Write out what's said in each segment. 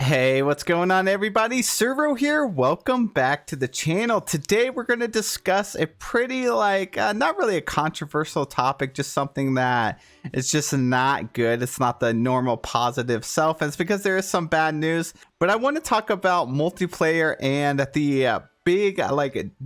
Hey, what's going on, everybody? Servo here. Welcome back to the channel. Today we're going to discuss a pretty not really a controversial topic, just something that is just not good. It's not the normal positive self, and it's because there is some bad news. But I want to talk about multiplayer and the big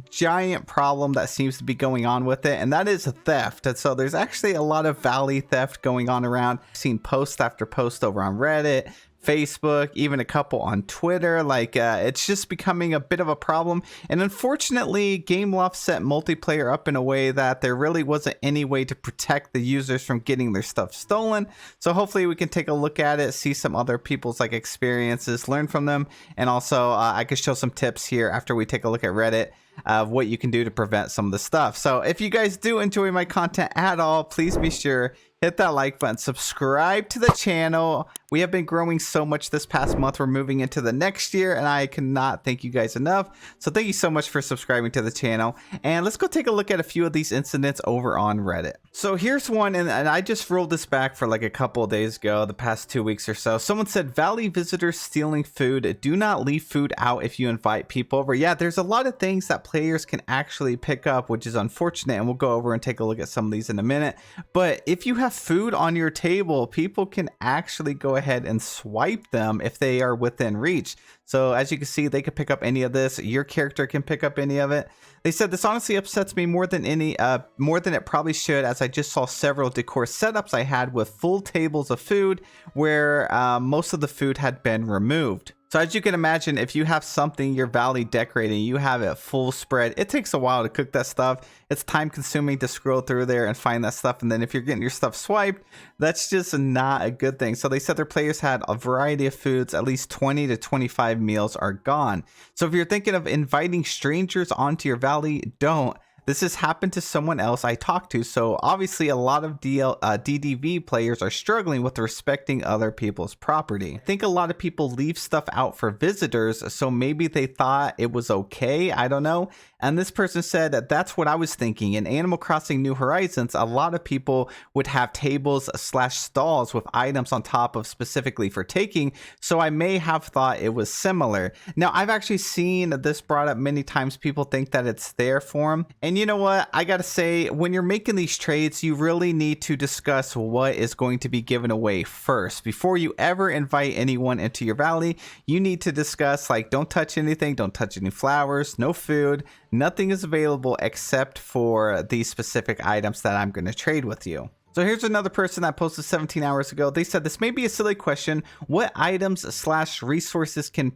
giant problem that seems to be going on with it, and that is theft. And so there's actually a lot of Valley theft going on around. I've seen post after post over on Reddit, Facebook, even a couple on Twitter. It's just becoming a bit of a problem, and unfortunately Gameloft set multiplayer up in a way that there really wasn't any way to protect the users from getting their stuff stolen. So hopefully we can take a look at it, see some other people's experiences, learn from them, and also I could show some tips here after we take a look at Reddit of what you can do to prevent some of the stuff. So if you guys do enjoy my content at all, please be sure hit that like button, subscribe to the channel. We have been growing so much this past month. We're moving into the next year, and I cannot thank you guys enough. So thank you so much for subscribing to the channel. And let's go take a look at a few of these incidents over on Reddit. So here's one, and I just rolled this back for a couple of days ago, the past 2 weeks or so. Someone said, Valley visitors stealing food. Do not leave food out if you invite people over. Yeah, there's a lot of things that players can actually pick up, which is unfortunate, and we'll go over and take a look at some of these in a minute. But if you have food on your table, people can actually go ahead and swipe them if they are within reach. So as you can see, they could pick up any of this. Your character can pick up any of it. They said this honestly upsets me more than it probably should, as I just saw several decor setups I had with full tables of food where most of the food had been removed. So as you can imagine, if you have something you're Valley decorating, you have it full spread, it takes a while to cook that stuff. It's time consuming to scroll through there and find that stuff. And then if you're getting your stuff swiped, that's just not a good thing. So they said their players had a variety of foods, at least 20 to 25 meals are gone. So if you're thinking of inviting strangers onto your Valley, don't. This has happened to someone else I talked to, so obviously a lot of DDV players are struggling with respecting other people's property. I think a lot of people leave stuff out for visitors, so maybe they thought it was okay, I don't know. And this person said that that's what I was thinking. In Animal Crossing New Horizons, a lot of people would have tables / stalls with items on top of specifically for taking, so I may have thought it was similar. Now, I've actually seen this brought up many times. People think that it's there for them. And you know what? I gotta say, when you're making these trades, you really need to discuss what is going to be given away first. Before you ever invite anyone into your Valley, you need to discuss, don't touch anything, don't touch any flowers, no food. Nothing is available except for these specific items that I'm going to trade with you. So here's another person that posted 17 hours ago. They said, this may be a silly question. What items / resources can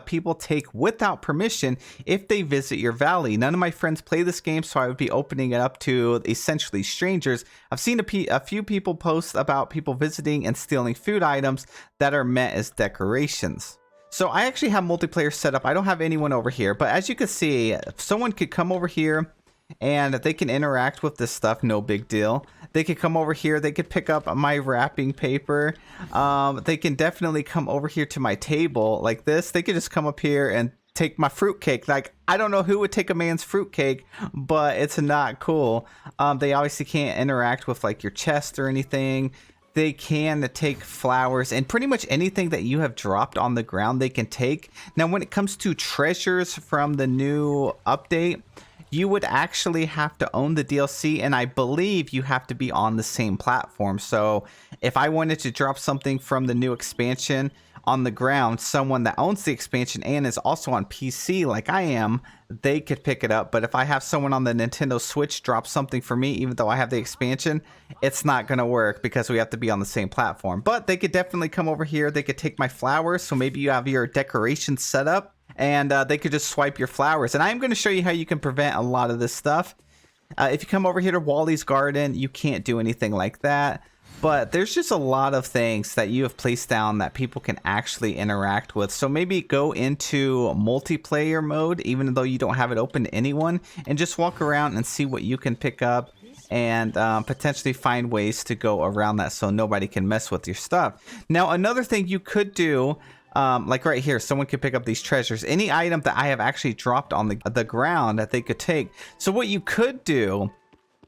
people take without permission if they visit your Valley? None of my friends play this game, so I would be opening it up to essentially strangers. I've seen a few people post about people visiting and stealing food items that are meant as decorations. So I actually have multiplayer set up. I don't have anyone over here, but as you can see, someone could come over here and they can interact with this stuff, no big deal. They could come over here, they could pick up my wrapping paper. They can definitely come over here to my table like this. They could just come up here and take my fruitcake. I don't know who would take a man's fruitcake, but it's not cool. They obviously can't interact with your chest or anything. They can take flowers and pretty much anything that you have dropped on the ground they can take. Now, when it comes to treasures from the new update, you would actually have to own the DLC, and I believe you have to be on the same platform. So if I wanted to drop something from the new expansion on the ground, someone that owns the expansion and is also on PC like I am, they could pick it up. But if I have someone on the Nintendo Switch drop something for me, even though I have the expansion, it's not going to work because we have to be on the same platform. But they could definitely come over here. They could take my flowers. So maybe you have your decoration set up, and they could just swipe your flowers. And I'm going to show you how you can prevent a lot of this stuff. If you come over here to Wally's Garden, you can't do anything like that. But there's just a lot of things that you have placed down that people can actually interact with. So maybe go into multiplayer mode, even though you don't have it open to anyone, and just walk around and see what you can pick up and potentially find ways to go around that so nobody can mess with your stuff. Now, another thing you could do, like right here, someone could pick up these treasures. Any item that I have actually dropped on the ground that they could take. So what you could do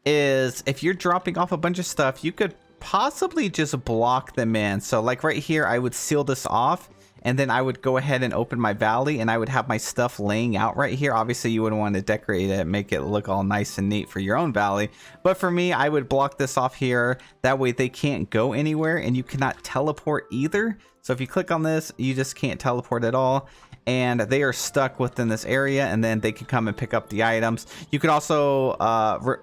is, if you're dropping off a bunch of stuff, you could possibly just block them in. So right here, I would seal this off and then I would go ahead and open my valley, and I would have my stuff laying out right here. Obviously, you wouldn't want to decorate it, make it look all nice and neat for your own valley. But for me, I would block this off here. That way they can't go anywhere, and you cannot teleport either. So if you click on this, you just can't teleport at all. And they are stuck within this area, and then they can come and pick up the items. You could also,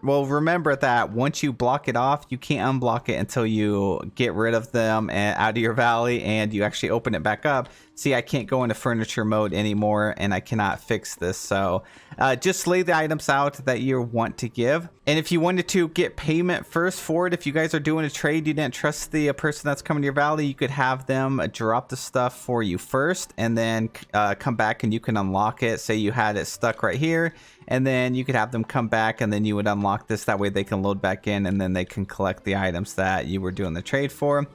remember that once you block it off, you can't unblock it until you get rid of them and out of your valley, and you actually open it back up. See, I can't go into furniture mode anymore, and I cannot fix this. So just lay the items out that you want to give. And if you wanted to get payment first for it, if you guys are doing a trade, you didn't trust the person that's coming to your valley, you could have them drop the stuff for you first, and then come back and you can unlock it. Say you had it stuck right here, and then you could have them come back, and then you would unlock this. That way they can load back in, and then they can collect the items that you were doing the trade for.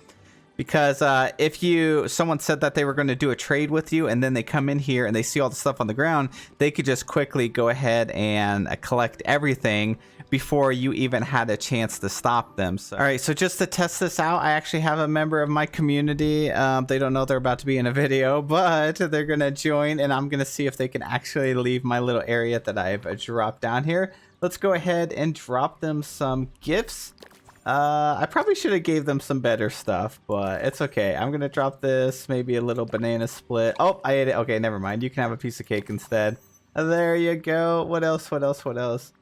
Because if someone said that they were going to do a trade with you, and then they come in here and they see all the stuff on the ground, they could just quickly go ahead and collect everything before you even had a chance to stop them. So, all right, so just to test this out, I actually have a member of my community. They don't know they're about to be in a video, but they're going to join, and I'm going to see if they can actually leave my little area that I've dropped down here. Let's go ahead and drop them some gifts. I probably should have gave them some better stuff, but it's okay. I'm gonna drop this, maybe a little banana split. Oh, I ate it. Okay, never mind. You can have a piece of cake instead. There you go. What else? What else? What else?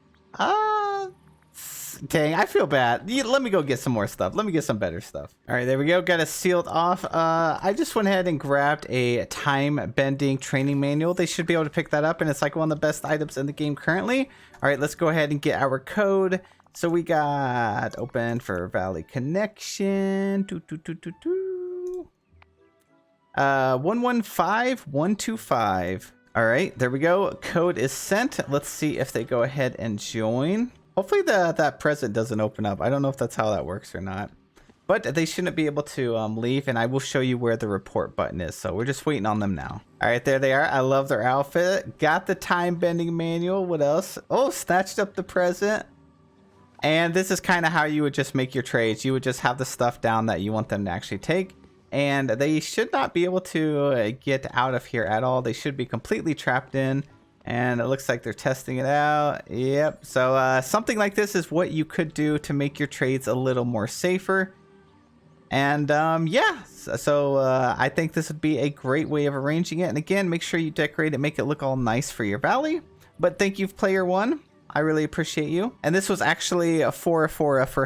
Dang, I feel bad. Let me go get some more stuff. Let me get some better stuff. All right, there we go. Got it sealed off. I just went ahead and grabbed a time bending training manual. They should be able to pick that up, and it's like one of the best items in the game currently. All right, let's go ahead and get our code. So we got open for Valley Connection. 115125. All right, there we go. Code is sent. Let's see if they go ahead and join. Hopefully that present doesn't open up. I don't know if that's how that works or not. But they shouldn't be able to leave, and I will show you where the report button is. So we're just waiting on them now. All right, there they are. I love their outfit. Got the time bending manual. What else? Oh, snatched up the present. And this is kind of how you would just make your trades. You would just have the stuff down that you want them to actually take. And they should not be able to get out of here at all. They should be completely trapped in. And it looks like they're testing it out. Yep. So something like this is what you could do to make your trades a little more safer. And yeah, so I think this would be a great way of arranging it. And again, make sure you decorate it, make it look all nice for your valley. But thank you, player one. I really appreciate you. And this was actually a for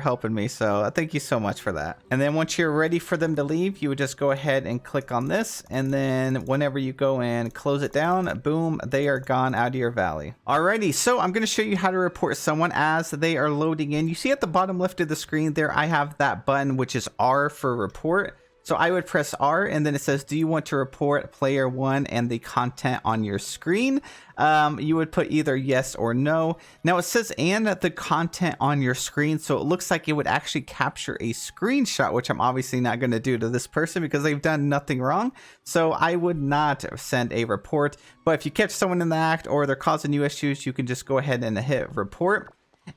helping me. So thank you so much for that. And then once you're ready for them to leave, you would just go ahead and click on this. And then whenever you go and close it down, boom, they are gone out of your valley. Alrighty, so I'm going to show you how to report someone as they are loading in. You see at the bottom left of the screen there, I have that button, which is R for report. So I would press R, and then it says, do you want to report player one and the content on your screen? You would put either yes or no. Now it says, and the content on your screen. So it looks like it would actually capture a screenshot, which I'm obviously not going to do to this person because they've done nothing wrong. So I would not send a report. But if you catch someone in the act or they're causing you issues, you can just go ahead and hit report.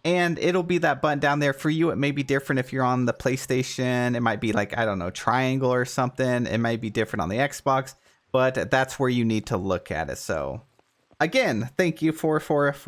And it'll be that button down there for you. It may be different if you're on the PlayStation. It might be like, I don't know, triangle or something. It might be different on the Xbox, but that's where you need to look at it. So again, thank you for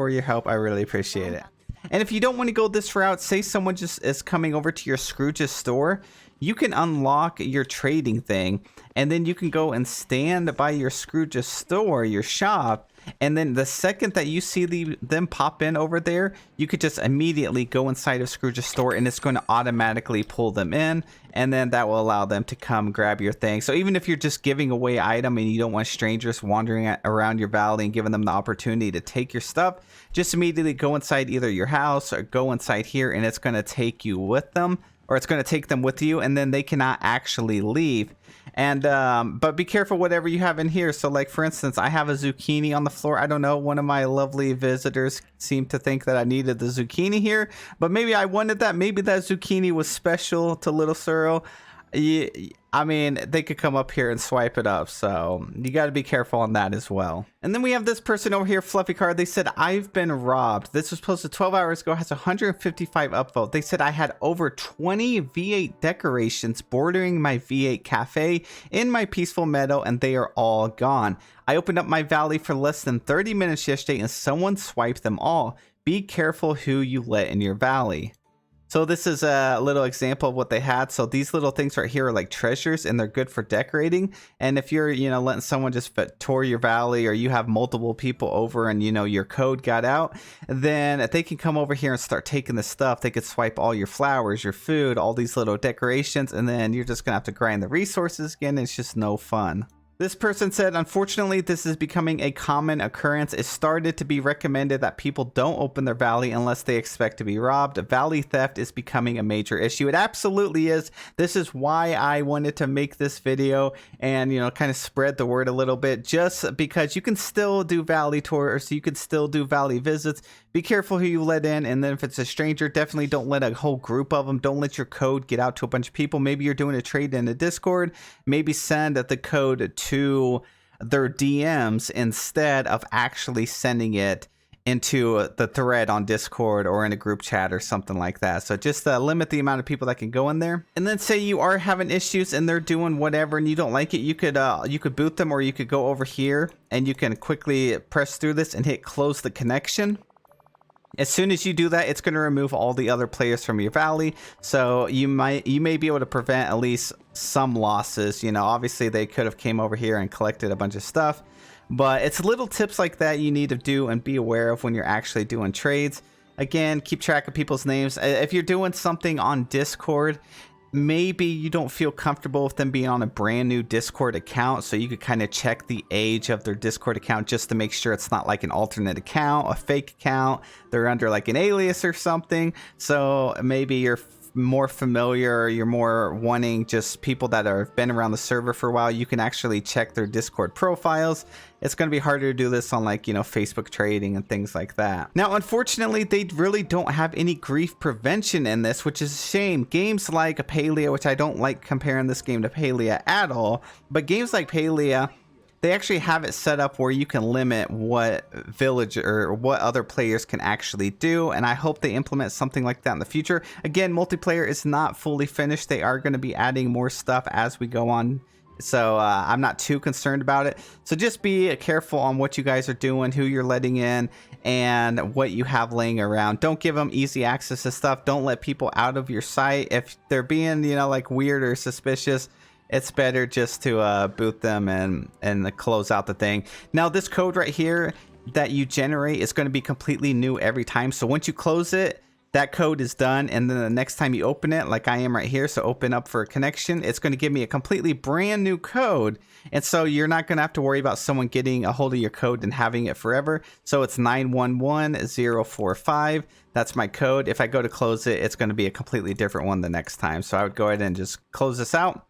your help. I really appreciate it. And if you don't want to go this route, say someone just is coming over to your Scrooge's store, you can unlock your trading thing, and then you can go and stand by your Scrooge's store, your shop, and then the second that you see them pop in over there, you could just immediately go inside of Scrooge's store, and it's going to automatically pull them in, and then that will allow them to come grab your thing. So even if you're just giving away item and you don't want strangers wandering around your valley and giving them the opportunity to take your stuff, just immediately go inside either your house or go inside here, and it's going to take you with them. Or it's going to take them with you, and then they cannot actually leave. And but be careful whatever you have in here. So like, for instance, I have a zucchini on the floor. I don't know, one of my lovely visitors seemed to think that I needed the zucchini here, but maybe I wanted that. Maybe that zucchini was special to Little Sorrow. I mean, they could come up here and swipe it up. So you got to be careful on that as well. And then we have this person over here, Fluffy Card. They said, I've been robbed. This was posted 12 hours ago, has 155 upvote. They said I had over 20 V8 decorations bordering my V8 cafe in my peaceful meadow, and they are all gone. I opened up my valley for less than 30 minutes yesterday, and someone swiped them all. Be careful who you let in your valley. So this is a little example of what they had. So these little things right here are like treasures, and they're good for decorating. And if you're, letting someone just tour your valley, or you have multiple people over and, your code got out, then if they can come over here and start taking the stuff, they could swipe all your flowers, your food, all these little decorations, and then you're just going to have to grind the resources again. It's just no fun. This person said, unfortunately, this is becoming a common occurrence. It started to be recommended that people don't open their valley unless they expect to be robbed. Valley theft is becoming a major issue. It absolutely is. This is why I wanted to make this video and, kind of spread the word a little bit, just because you can still do valley tours, you can still do valley visits. Be careful who you let in, and then if it's a stranger, definitely don't let a whole group of them. Don't let your code get out to a bunch of people. Maybe you're doing a trade in a Discord. Maybe send the code to their DMs instead of actually sending it into the thread on Discord or in a group chat or something like that. So just limit the amount of people that can go in there. And then say you are having issues and they're doing whatever and you don't like it, you could boot them, or you could go over here and you can quickly press through this and hit close the connection. As soon as you do that, it's going to remove all the other players from your valley. So you may be able to prevent at least some losses. Obviously they could have came over here and collected a bunch of stuff, but it's little tips like that you need to do and be aware of when you're actually doing trades. Again, keep track of people's names. If you're doing something on Discord, maybe you don't feel comfortable with them being on a brand new Discord account, so you could kind of check the age of their Discord account just to make sure it's not like an alternate account, a fake account. They're under like an alias or something. So maybe you're more familiar, you're more wanting just people that have been around the server for a while. You can actually check their Discord profiles. It's going to be harder to do this on like, Facebook trading and things like that. Now, unfortunately, they really don't have any grief prevention in this, which is a shame. Games like Palia, which I don't like comparing this game to Palia at all, but games like Palia, they actually have it set up where you can limit what village or what other players can actually do. And I hope they implement something like that in the future. Again, multiplayer is not fully finished. They are going to be adding more stuff as we go on. So I'm not too concerned about it. So just be careful on what you guys are doing, who you're letting in, and what you have laying around. Don't give them easy access to stuff. Don't let people out of your sight. If they're being, like weird or suspicious, it's better just to boot them and close out the thing. Now, this code right here that you generate is going to be completely new every time. So once you close it, that code is done, and then the next time you open it, like I am right here, so open up for a connection, it's going to give me a completely brand new code. And so you're not going to have to worry about someone getting a hold of your code and having it forever. So it's 911045. That's my code. If I go to close it, it's going to be a completely different one the next time. So I would go ahead and just close this out,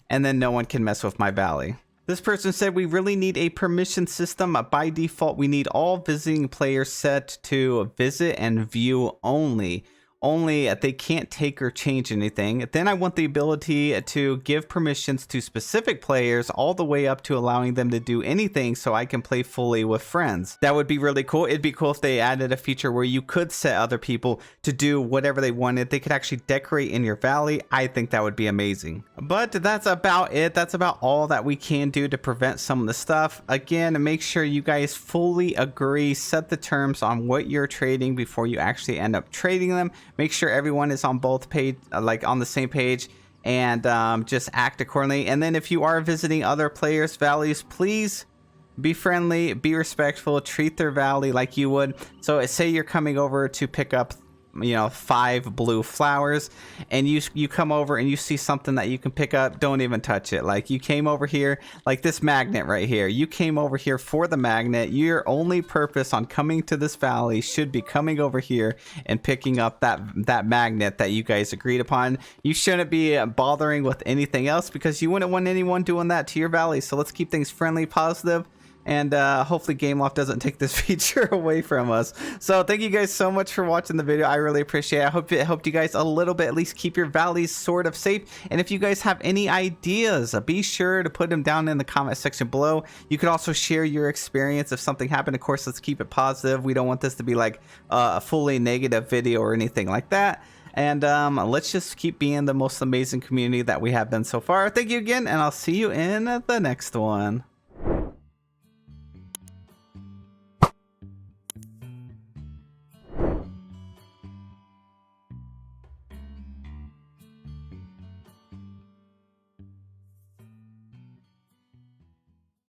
and then no one can mess with my valley. This person said, we really need a permission system. By default, we need all visiting players set to visit and view only. Only they can't take or change anything. Then I want the ability to give permissions to specific players all the way up to allowing them to do anything so I can play fully with friends. That would be really cool. It'd be cool if they added a feature where you could set other people to do whatever they wanted. They could actually decorate in your valley. I think that would be amazing. But that's about it. That's about all that we can do to prevent some of the stuff. Again, make sure you guys fully agree, set the terms on what you're trading before you actually end up trading them. Make sure everyone is on both page, like on the same page, and just act accordingly. And then if you are visiting other players' valleys, please be friendly, be respectful, treat their valley like you would. So say you're coming over to pick up 5 blue flowers, and you come over and you see something that you can pick up, don't even touch it. Like, you came over here, like this magnet right here, you came over here for the magnet. Your only purpose on coming to this valley should be coming over here and picking up that magnet that you guys agreed upon. You shouldn't be bothering with anything else, because you wouldn't want anyone doing that to your valley. So let's keep things friendly, positive. and hopefully Gameloft doesn't take this feature away from us. So thank you guys so much for watching the video. I really appreciate it. I hope it helped you guys a little bit, at least keep your valleys sort of safe. And if you guys have any ideas, be sure to put them down in the comment section below. You could also share your experience if something happened. Of course, let's keep it positive. We don't want this to be like a fully negative video or anything like that. And let's just keep being the most amazing community that we have been so far. Thank you again, and I'll see you in the next one.